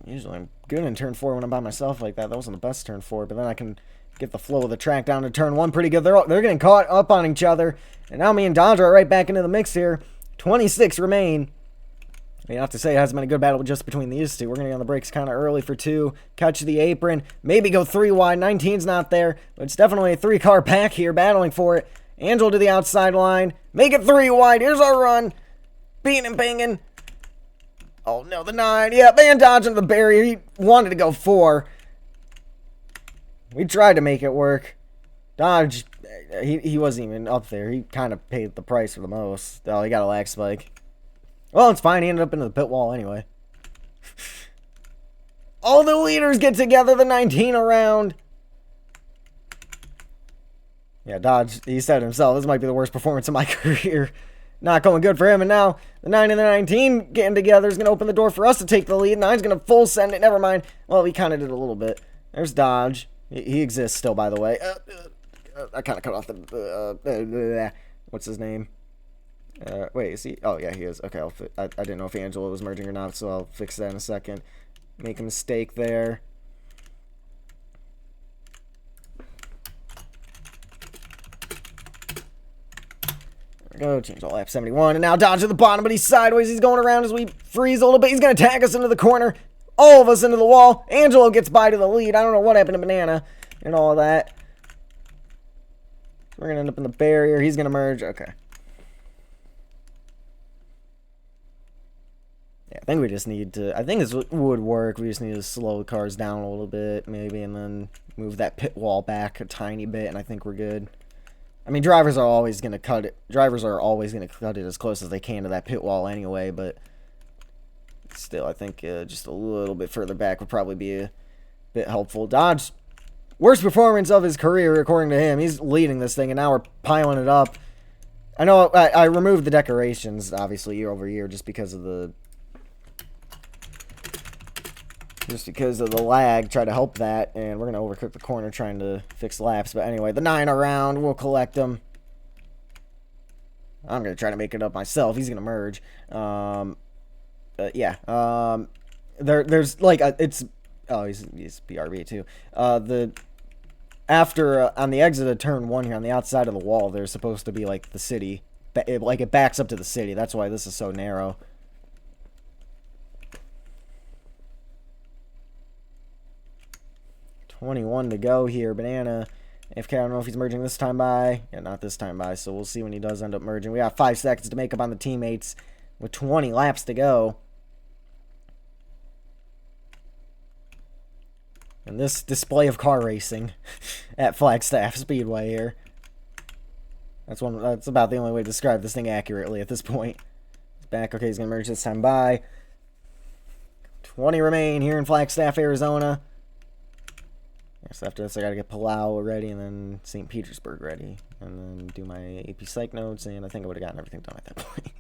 Usually I'm good in turn 4 when I'm by myself like that. That wasn't the best turn 4, but then I can get the flow of the track down to turn 1 pretty good. They're getting caught up on each other. And now me and Dodge are right back into the mix here. 26 remain. I mean, not to say it hasn't been a good battle just between these two. We're going to get on the brakes kind of early for 2. Catch the apron. Maybe go 3 wide. 19's not there. But it's definitely a 3-car pack here battling for it. Angel to the outside line. Make it 3 wide. Here's our run. Being and banging. Oh, no, the 9. Yeah, man dodging the barrier. He wanted to go 4. We tried to make it work. Dodge, he wasn't even up there. He kind of paid the price for the most. Oh, he got a lag spike. Well, it's fine. He ended up into the pit wall anyway. All the leaders get together. The 19 around. Yeah, Dodge, he said himself, this might be the worst performance of my career. Not going good for him. And now the 9 and the 19 getting together is going to open the door for us to take the lead. 9's going to full send it. Never mind. Well, he kind of did a little bit. There's Dodge. He exists still, by the way. I kind of cut off the... what's his name? Wait, is he? Oh, yeah, he is. Okay, I didn't know if Angela was merging or not, so I'll fix that in a second. Make a mistake there. There we go. Change all lap 71. And now Dodge at the bottom, but he's sideways. He's going around as we freeze a little bit. He's going to tag us into the corner. All of us into the wall. Angelo gets by to the lead. I don't know what happened to Banana and all of that. We're going to end up in the barrier. He's going to merge. Okay. Yeah, I think we just need to... I think this would work. We just need to slow the cars down a little bit, maybe, and then move that pit wall back a tiny bit, and I think we're good. I mean, drivers are always going to cut it. Drivers are always going to cut it as close as they can to that pit wall anyway, but still, I think just a little bit further back would probably be a bit helpful. Dodge, worst performance of his career, according to him. He's leading this thing, and now we're piling it up. I know I removed the decorations, obviously, year over year, just because of the lag. Try to help that, and we're going to overcook the corner trying to fix laps. But anyway, the 9 around, we'll collect them. I'm going to try to make it up myself. He's going to merge. Yeah. There's like, it's, oh, he's BRB too. On the exit of turn 1 here, on the outside of the wall, there's supposed to be like the city. Like it backs up to the city. That's why this is so narrow. $21 to go here. Banana. AFK, I don't know if he's merging this time by. Yeah, not this time by, so we'll see when he does end up merging. We got 5 seconds to make up on the teammates with 20 laps to go. And this display of car racing at Flagstaff Speedway here. That's about the only way to describe this thing accurately at this point. He's back. Okay, he's going to merge this time by. 20 remain here in Flagstaff, Arizona. So after this, I got to get Palau ready and then St. Petersburg ready. And then do my AP Psych notes, and I think I would have gotten everything done at that point.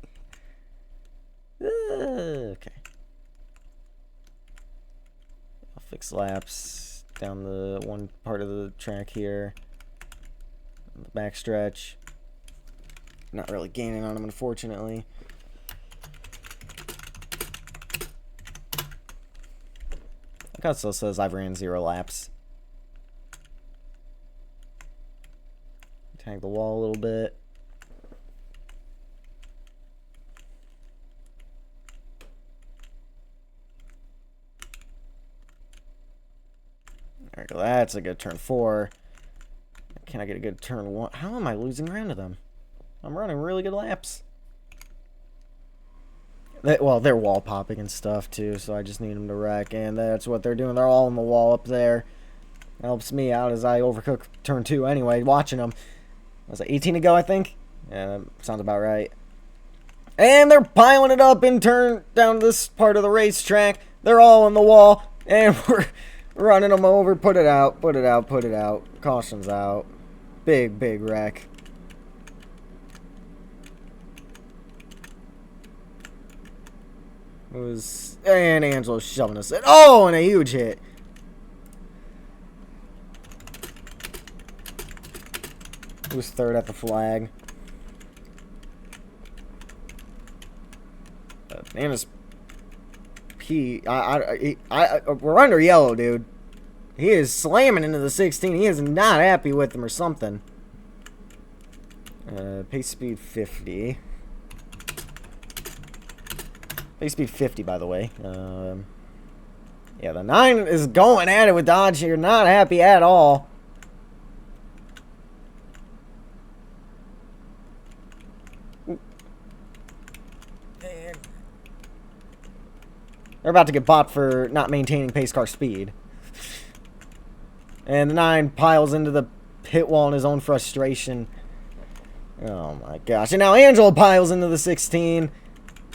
Okay. I'll fix laps down the one part of the track here. The backstretch. Not really gaining on them, unfortunately. Like how it still says I've ran 0 laps. Tag the wall a little bit. There we go. That's a good turn 4. Can I get a good turn 1? How am I losing ground to them? I'm running really good laps. Well, they're wall popping and stuff too, so I just need them to wreck, and that's what they're doing. They're all in the wall up there. Helps me out as I overcook turn 2 anyway, watching them. Was it 18 to go, I think? Yeah, that sounds about right. And they're piling it up in turn down this part of the racetrack. They're all in the wall, and we're running them over. Put it out, put it out, put it out. Caution's out. Big, big wreck. It was... And Angelo's shoving us in. Oh, and a huge hit. Who's third at the flag? Bananas P. We're under yellow, dude. He is slamming into the 16. He is not happy with them or something. Pace speed 50. Pace speed 50, by the way. Yeah, the 9 is going at it with Dodge here. Not happy at all. They're about to get bought for not maintaining pace car speed. And the 9 piles into the pit wall in his own frustration. Oh my gosh. And now Angelo piles into the 16.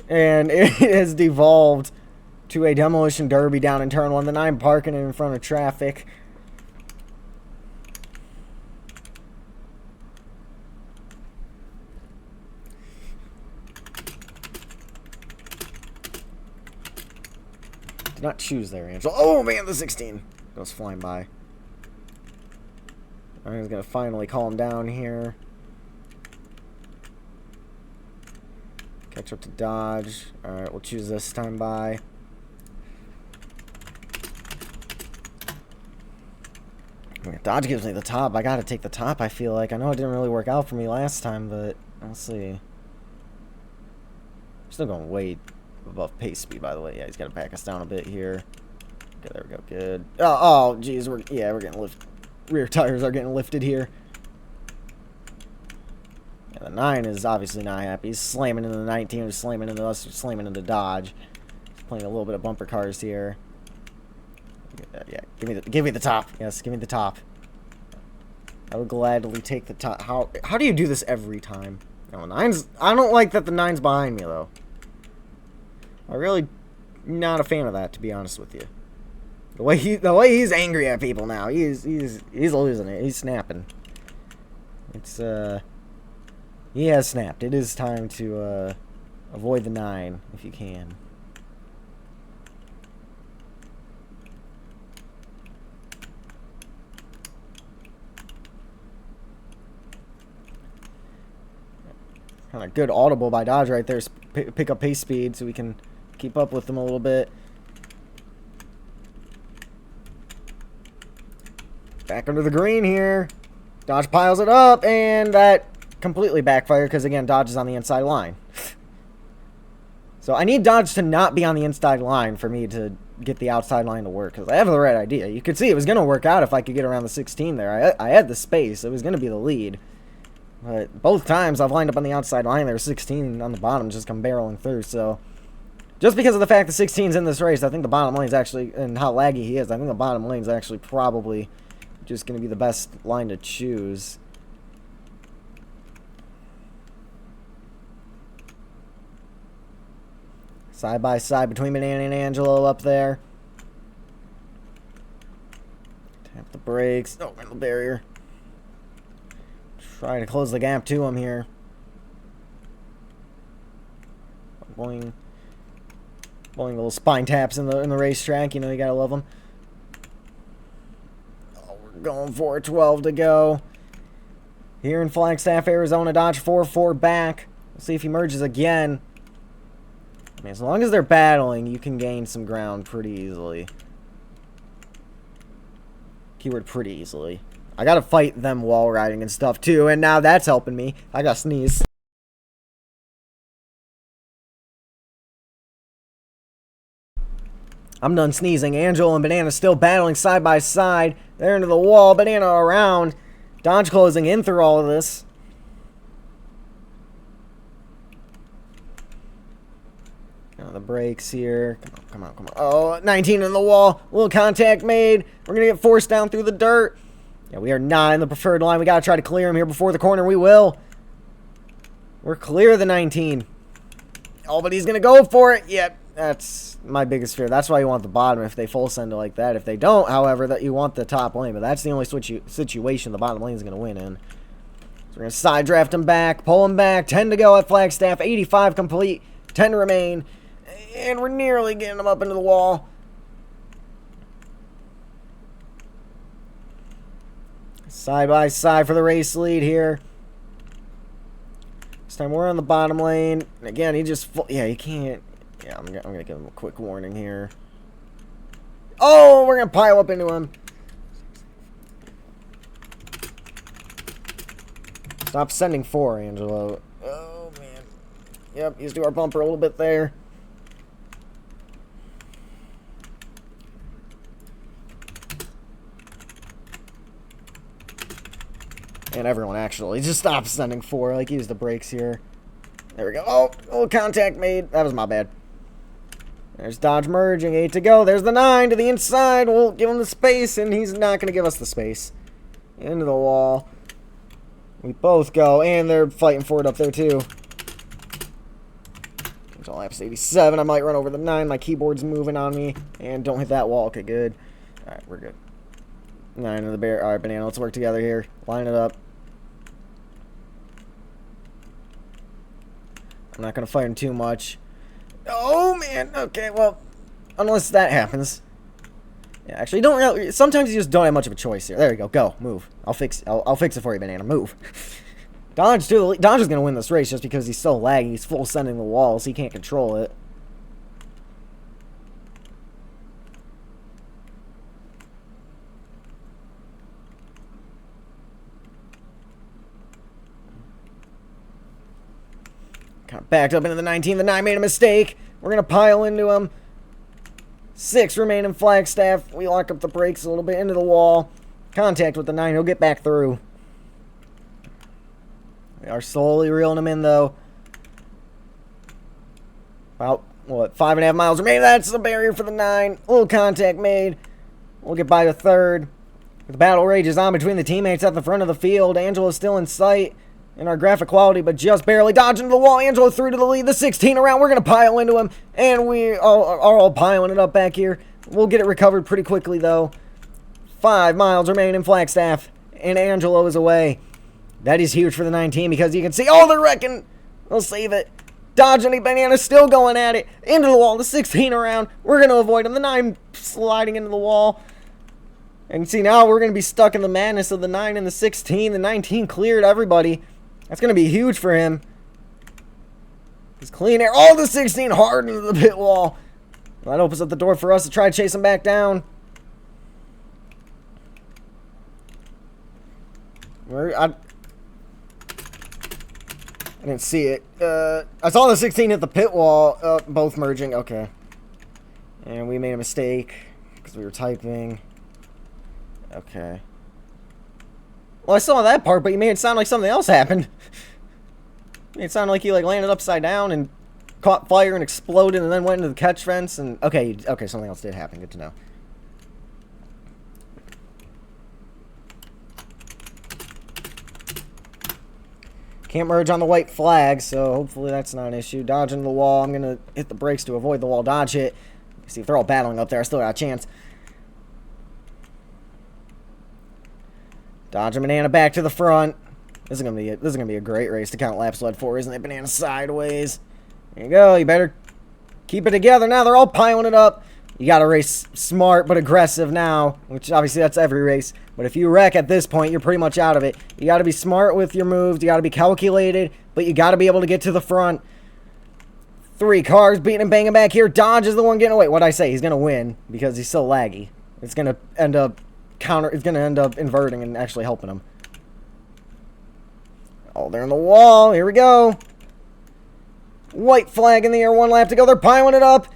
And it has devolved to a demolition derby down in turn 1. The 9 parking in front of traffic. Did not choose there, Angelo. Oh man, the 16 goes flying by. I'm just gonna finally calm down here. Catch up to Dodge. Alright, we'll choose this time by. Dodge gives me the top. I gotta take the top, I feel like. I know it didn't really work out for me last time, but we'll see. Still going way above pace speed, by the way. Yeah, he's gotta back us down a bit here. Okay, there we go. Good. Oh, geez. We're getting lifted. Rear tires are getting lifted here. Yeah, the 9 is obviously not happy. He's slamming into the 19. He's slamming into us. He's slamming into Dodge. He's playing a little bit of bumper cars here. Yeah, give me the top. Yes, give me the top. I would gladly take the top. How do you do this every time? No, 9's. I don't like that the 9's behind me though. I'm really not a fan of that, to be honest with you. The way he's angry at people now, he's losing it. He's snapping. It's he has snapped. It is time to avoid the 9 if you can. Kind of good audible by Dodge right there. Pick up pace speed so we can keep up with them a little bit. Back under the green here. Dodge piles it up, and that completely backfired because, again, Dodge is on the inside line. So I need Dodge to not be on the inside line for me to get the outside line to work, because I have the right idea. You could see it was going to work out if I could get around the 16 there. I had the space. It was going to be the lead. But both times I've lined up on the outside line, there's 16 on the bottom just come barreling through. So just because of the fact the 16's in this race, I think the bottom lane's actually, and how laggy he is, I think the bottom lane's actually probably just going to be the best line to choose. Side by side between Banana and Angelo up there. Tap the brakes. Oh, and the barrier. Trying to close the gap to him here. Boing. Boing, little spine taps in the racetrack. You know, you gotta love them. Oh, we're going for 12 to go. Here in Flagstaff, Arizona, Dodge 4-4 back. We'll see if he merges again. I mean, as long as they're battling, you can gain some ground pretty easily. Keyword pretty easily. I gotta fight them wall riding and stuff too, and now that's helping me. I gotta sneeze. I'm done sneezing. Angelo and Banana still battling side by side. They're into the wall. Banana around. Dodge closing in through all of this. The brakes here. Come on. Oh, 19 in the wall. Little contact made. We're going to get forced down through the dirt. Yeah, we are not in the preferred line. We got to try to clear him here before the corner. We will. We're clear of the 19. Oh, but he's going to go for it. Yep, that's my biggest fear. That's why you want the bottom if they full send it like that. If they don't, however, that you want the top lane. But that's the only situation the bottom lane is going to win in. So we're going to side draft him back, pull him back. 10 to go at Flagstaff. 85 complete. 10 to remain. And we're nearly getting him up into the wall. Side by side for the race lead here. This time we're on the bottom lane. Again, he just... Yeah, he can't... Yeah, I'm gonna give him a quick warning here. Oh, we're gonna pile up into him. Stop sending 4, Angelo. Oh, man. Yep, he's to our bumper a little bit there. And everyone actually just stopped sending 4. Like, use the brakes here. There we go. Oh, little contact made. That was my bad. There's Dodge merging. 8 to go. There's the 9 to the inside. We'll give him the space, and he's not going to give us the space. Into the wall. We both go, and they're fighting for it up there, too. It's all laps 87. I might run over the 9. My keyboard's moving on me. And don't hit that wall. Okay, good. All right, we're good. 9 to the bear. All right, Banana, let's work together here. Line it up. I'm not going to fight him too much. Oh, man. Okay, well, unless that happens. Yeah, actually, don't really... Sometimes you just don't have much of a choice here. There you go. Go. Move. I'll fix it for you, Banana. Move. Dodge is going to win this race just because he's so laggy. He's full sending the wall, so he can't control it. Kind of backed up into the 19. The 9 made a mistake. We're going to pile into him. 6 remain in Flagstaff. We lock up the brakes a little bit into the wall. Contact with the 9. He'll get back through. We are slowly reeling him in, though. About, what, 5.5 miles remaining. That's the barrier for the 9. A little contact made. We'll get by the 3rd. The battle rages on between the teammates at the front of the field. Angelo's still in sight in our graphic quality, but just barely dodging the wall. Angelo through to the lead. The 16 around. We're going to pile into him, and we are all piling it up back here. We'll get it recovered pretty quickly, though. 5 miles remain in Flagstaff, and Angelo is away. That is huge for the 19 because you can see, oh, they're wrecking. They'll save it. Dodging Banana, still going at it. Into the wall. The 16 around. We're going to avoid him. The 9 sliding into the wall. And see, now we're going to be stuck in the madness of the 9 and the 16. The 19 cleared everybody. That's going to be huge for him. He's clean air. Oh, the 16 hard into the pit wall. That opens up the door for us to try to chase him back down. I didn't see it. I saw the 16 hit the pit wall. Both merging. Okay. And we made a mistake because we were typing. Okay. Well, I saw that part, but you made it sound like something else happened. It sounded like you landed upside down and caught fire and exploded and then went into the catch fence and okay, something else did happen. Good to know. Can't merge on the white flag, so hopefully that's not an issue. Dodging the wall. I'm gonna hit the brakes to avoid the wall dodge hit. See if they're all battling up there. I still got a chance. Dodging Banana back to the front. This is gonna be a great race to count laps led for, isn't it? Banana sideways. There you go. You better keep it together now. They're all piling it up. You gotta race smart but aggressive now, which obviously that's every race. But if you wreck at this point, you're pretty much out of it. You gotta be smart with your moves. You gotta be calculated, but you gotta be able to get to the front. 3 cars beating and banging back here. Dodge is the one getting away. What'd I say? He's gonna win because he's so laggy. It's gonna end up inverting and actually helping him. Oh, they're in the wall. Here we go. White flag in the air. 1 lap to go. They're piling it up.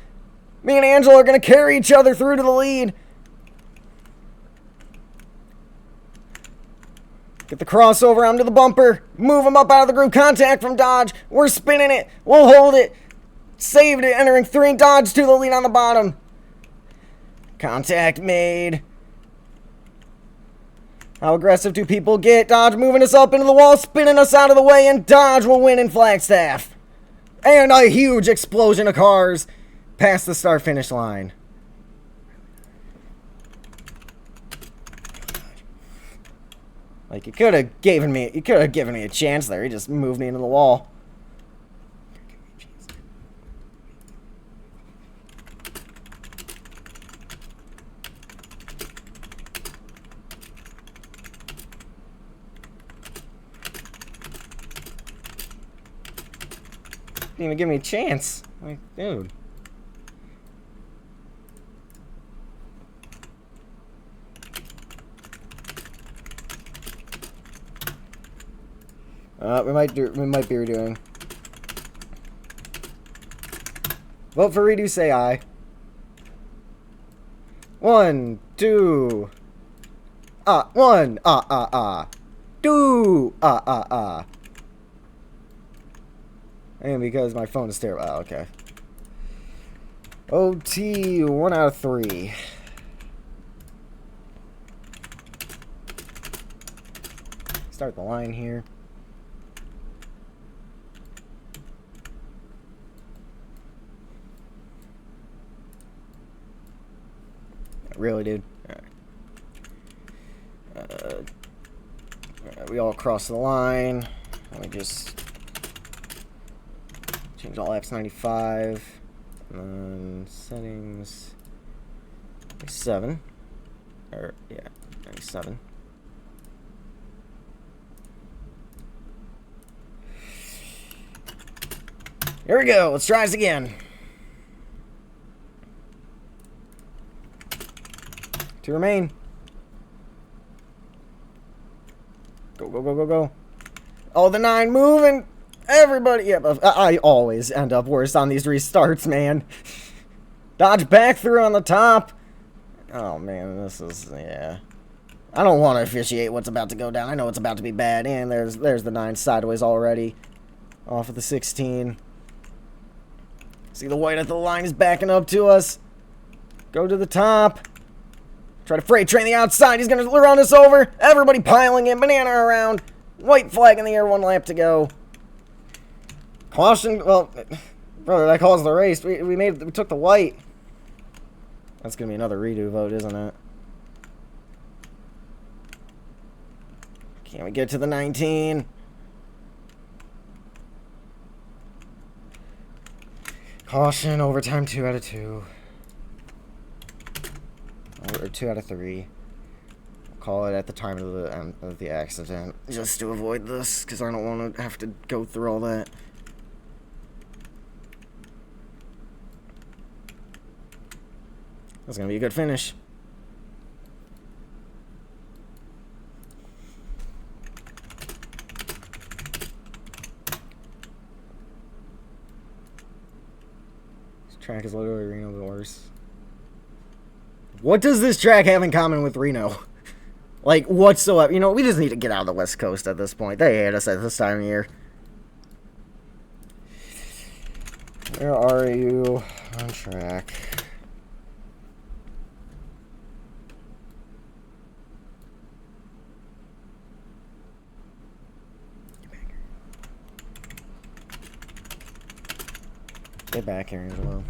Me and Angelo are going to carry each other through to the lead. Get the crossover onto the bumper. Move him up out of the group. Contact from Dodge. We're spinning it. We'll hold it. Saved it. Entering 3. Dodge to the lead on the bottom. Contact made. How aggressive do people get? Dodge moving us up into the wall, spinning us out of the way, and Dodge will win in Flagstaff. And a huge explosion of cars past the start-finish line. Like, you could have given me a chance there. He just moved me into the wall. Didn't even give me a chance. Like, dude. We might be redoing. Vote for redo, say aye. 1, 2. 1. 2. And because my phone is terrible. Oh, okay. OT 1 out of 3. Start the line here. Really, dude? Alright. We all cross the line. Let me just change all apps 95. And then settings 97. Or, yeah, 97. Here we go. Let's try this again. 2 remain. Go, go, go, go, go. Oh, the 9 moving. Everybody. Yeah, I always end up worse on these restarts, man. Dodge back through on the top. Oh, man, this is, yeah. I don't want to officiate what's about to go down. I know it's about to be bad. And there's the 9 sideways already. Off of the 16. See the white at the line is backing up to us. Go to the top. Try to freight train the outside. He's going to run us over. Everybody piling in. Banana around. White flag in the air. 1 lap to go. Caution. Well, brother, that calls the race. We took the white. That's going to be another redo vote, isn't it? Can we get to the 19? Caution. Overtime 2 out of 2. Or 2 out of 3. Call it at the time of the accident, just to avoid this, because I don't want to have to go through all that. That's gonna be a good finish. This track is literally Reno the worst. What does this track have in common with Reno? Like, whatsoever. You know, we just need to get out of the West Coast at this point. They hate us at this time of year. Where are you on track? Get back here as well.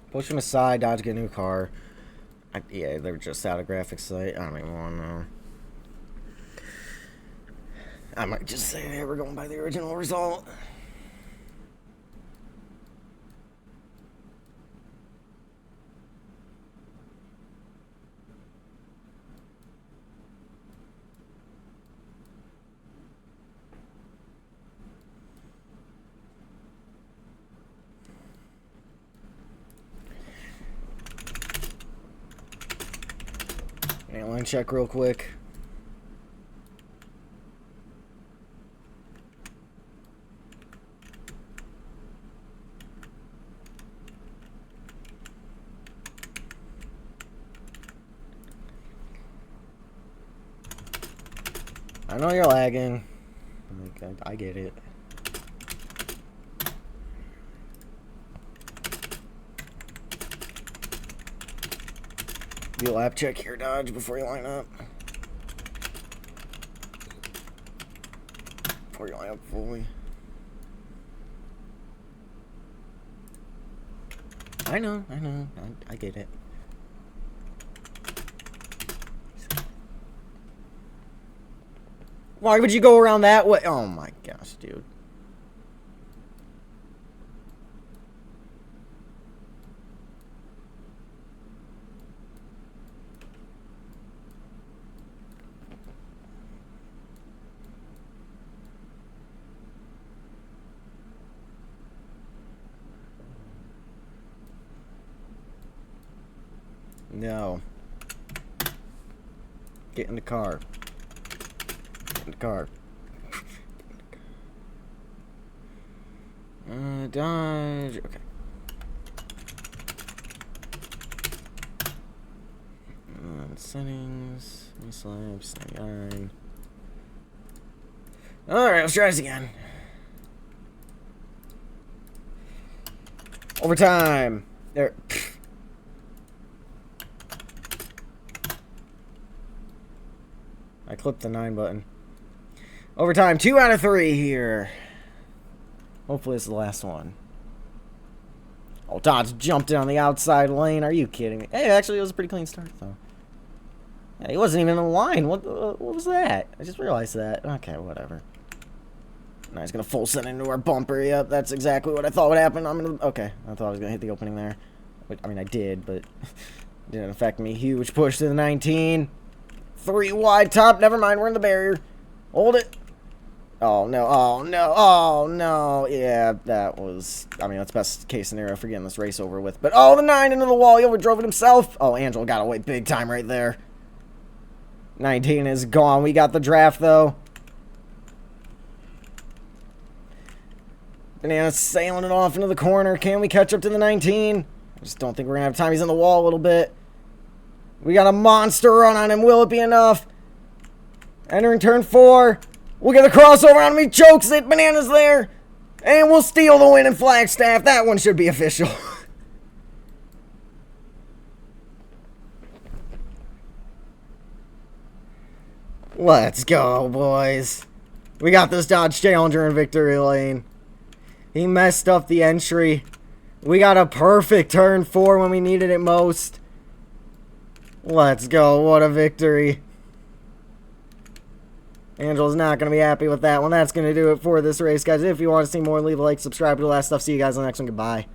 Push him aside, Dodge get a new car. Yeah, they're just out of graphics site. I don't even want to know. I might just say they were going by the original result. Line check real quick. I know you're lagging. I get it. Do a lap check here, Dodge, before you line up. Before you line up fully. I know. I get it. Why would you go around that way? Oh my gosh, dude. No. Get in the car. Get in the car. Dodge. Okay. Settings. Reslaps. 99. Alright, let's try this again. Overtime. There. I clipped the 9 button. Overtime, 2 out of 3 here. Hopefully it's the last one. Oh, Dodge jumped in on the outside lane. Are you kidding me? Hey, actually, it was a pretty clean start, though. Yeah, he wasn't even in the line. What was that? I just realized that. Okay, whatever. Now he's going to full send into our bumper. Yep, that's exactly what I thought would happen. Okay, I thought I was going to hit the opening there. I mean, I did, but didn't affect me. Huge push to the 19. 3 wide top. Never mind. We're in the barrier. Hold it. Oh, no. Oh, no. Oh, no. Yeah, that was... I mean, that's best case scenario for getting this race over with. But, oh, the 9 into the wall. He overdrove it himself. Oh, Angel got away big time right there. 19 is gone. We got the draft, though. Banana sailing it off into the corner. Can we catch up to the 19? I just don't think we're going to have time. He's in the wall a little bit. We got a monster run on him. Will it be enough? Entering turn 4. We'll get a crossover on him. He chokes it. Banana's there. And we'll steal the win in Flagstaff. That one should be official. Let's go, boys. We got this Dodge Challenger in victory lane. He messed up the entry. We got a perfect turn 4 when we needed it most. Let's go. What a victory. Angel's not going to be happy with that one. That's going to do it for this race, guys. If you want to see more, leave a like, subscribe to the last stuff. See you guys on the next one. Goodbye.